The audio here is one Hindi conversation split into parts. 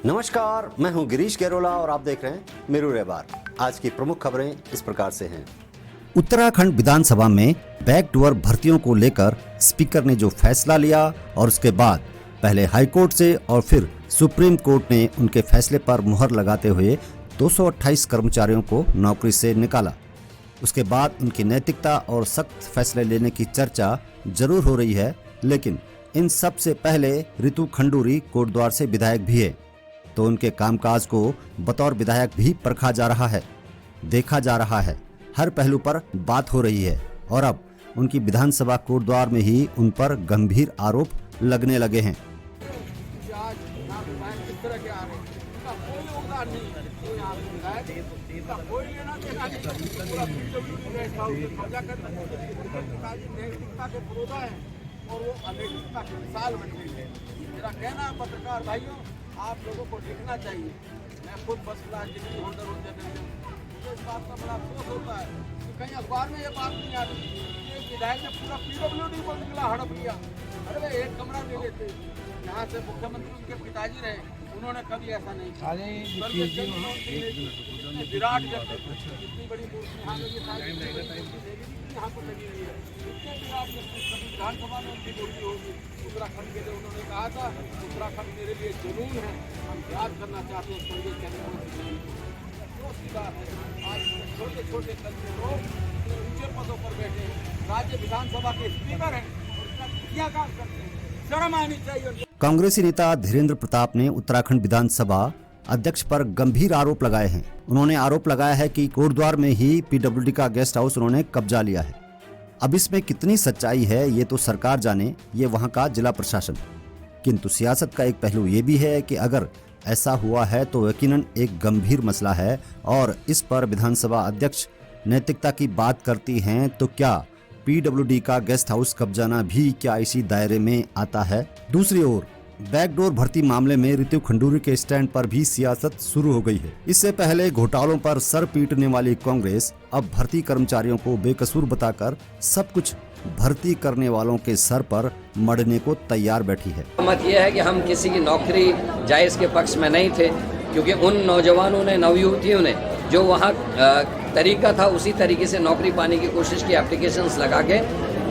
नमस्कार, मैं हूं गिरीश केरोला और आप देख रहे हैं मेरू रेबार। आज की प्रमुख खबरें इस प्रकार से हैं। उत्तराखंड विधानसभा में बैकडोर भर्तियों को लेकर स्पीकर ने जो फैसला लिया और उसके बाद पहले हाईकोर्ट से और फिर सुप्रीम कोर्ट ने उनके फैसले पर मुहर लगाते हुए 228 कर्मचारियों को नौकरी से निकाला। उसके बाद उनकी नैतिकता और सख्त फैसले लेने की चर्चा जरूर हो रही है, लेकिन इन सब से पहले रितु खंडूरी कोटद्वार से विधायक भी है, तो उनके कामकाज को बतौर विधायक भी परखा जा रहा है, देखा जा रहा है, हर पहलू पर बात हो रही है और अब उनकी विधानसभा कोटद्वार में ही उन पर गंभीर आरोप लगने लगे हैं। और वो अनैतिकता की मिसाल बन गई है। मेरा कहना है पत्रकार भाइयों, आप लोगों को लिखना चाहिए। मैं खुद बस क्लास डिग्री होल्डर हूँ, मुझे इस बात का बड़ा अफसोस होता है कि कहीं अखबार में ये बात नहीं आ रही कि विधायक ने पूरा PWD को निकला हड़प लिया। अरे एक कमरा ले लेते, यहाँ से मुख्यमंत्री उनके पिताजी रहे, उन्होंने कभी ऐसा नहीं किया। विराट इतनी बड़ी मूर्ति यहाँ पर लगी हुई है, इतने विराट विधानसभा में उनकी मूर्ति होगी। उत्तराखंड के लिए उन्होंने कहा था, उत्तराखंड मेरे लिए जुनून है, हम याद करना चाहते हैं स्वर्गीय चंद्रशेखर। आज छोटे छोटे कलमी लोग ऊंचे पदों पर बैठे हैं, राज्य विधानसभा के स्पीकर हैं, क्या काम करते हैं, शर्म आनी चाहिए। कांग्रेसी नेता धीरेन्द्र प्रताप ने उत्तराखंड विधानसभा अध्यक्ष पर गंभीर आरोप लगाए हैं। उन्होंने आरोप लगाया है कि कोटद्वार में ही PWD का गेस्ट हाउस उन्होंने कब्जा लिया है। अब इसमें कितनी सच्चाई है ये तो सरकार जाने, ये वहां का जिला प्रशासन। किंतु सियासत का एक पहलू ये भी है कि अगर ऐसा हुआ है तो यकीनन एक गंभीर मसला है और इस पर विधानसभा अध्यक्ष नैतिकता की बात करती हैं, तो क्या PWD का गेस्ट हाउस कब्जाना भी क्या इसी दायरे में आता है? दूसरी ओर बैकडोर भर्ती मामले में रितु खंडूरी के स्टैंड पर भी सियासत शुरू हो गई है। इससे पहले घोटालों पर सर पीटने वाली कांग्रेस अब भर्ती कर्मचारियों को बेकसूर बताकर सब कुछ भर्ती करने वालों के सर पर मढ़ने को तैयार बैठी है। मत यह है कि हम किसी की नौकरी जायज के पक्ष में नहीं थे, क्योंकि उन नौजवानों ने, नवयुवतियों ने जो वहाँ तरीका था उसी तरीके से नौकरी पाने की कोशिश की, एप्लीकेशंस लगा के।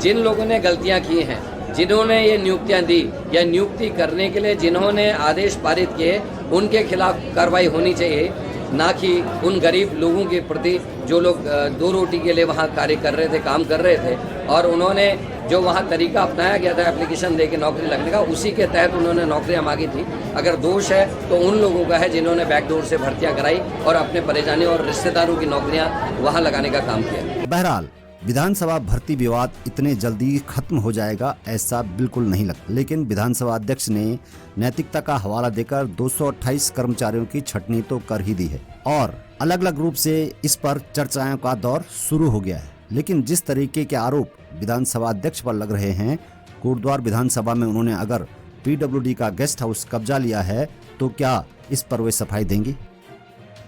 जिन लोगों ने गलतियाँ की हैं, जिन्होंने ये नियुक्तियां दी या नियुक्ति करने के लिए जिन्होंने आदेश पारित किए, उनके खिलाफ कार्रवाई होनी चाहिए, ना कि उन गरीब लोगों के प्रति जो लोग दो रोटी के लिए वहाँ कार्य कर रहे थे, काम कर रहे थे, और उन्होंने जो वहाँ तरीका अपनाया गया था एप्लीकेशन दे के नौकरी लगने का, उसी के तहत उन्होंने नौकरियाँ मांगी थी। अगर दोष है तो उन लोगों का है जिन्होंने बैकडोर से भर्तियाँ कराई और अपने परिजनों और रिश्तेदारों की नौकरियाँ वहाँ लगाने का काम किया। बहरहाल विधानसभा भर्ती विवाद इतने जल्दी खत्म हो जाएगा ऐसा बिल्कुल नहीं लगता, लेकिन विधानसभा अध्यक्ष ने नैतिकता का हवाला देकर 228 कर्मचारियों की छटनी तो कर ही दी है और अलग अलग रूप से इस पर चर्चाओं का दौर शुरू हो गया है। लेकिन जिस तरीके के आरोप विधानसभा अध्यक्ष पर लग रहे हैं, कोटद्वार विधानसभा में उन्होंने अगर PWD का गेस्ट हाउस कब्जा लिया है तो क्या इस पर वे सफाई देंगी?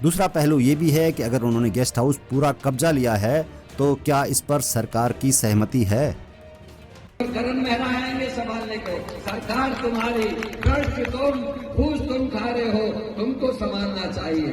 दूसरा पहलू ये भी है कि अगर उन्होंने गेस्ट हाउस पूरा कब्जा लिया है तो क्या इस पर सरकार की सहमति है? करण मेहरा आएंगे संभालने को। सरकार तुम्हारी, कर्ज तुम, घूस तुम खा रहे हो, तुमको संभालना चाहिए।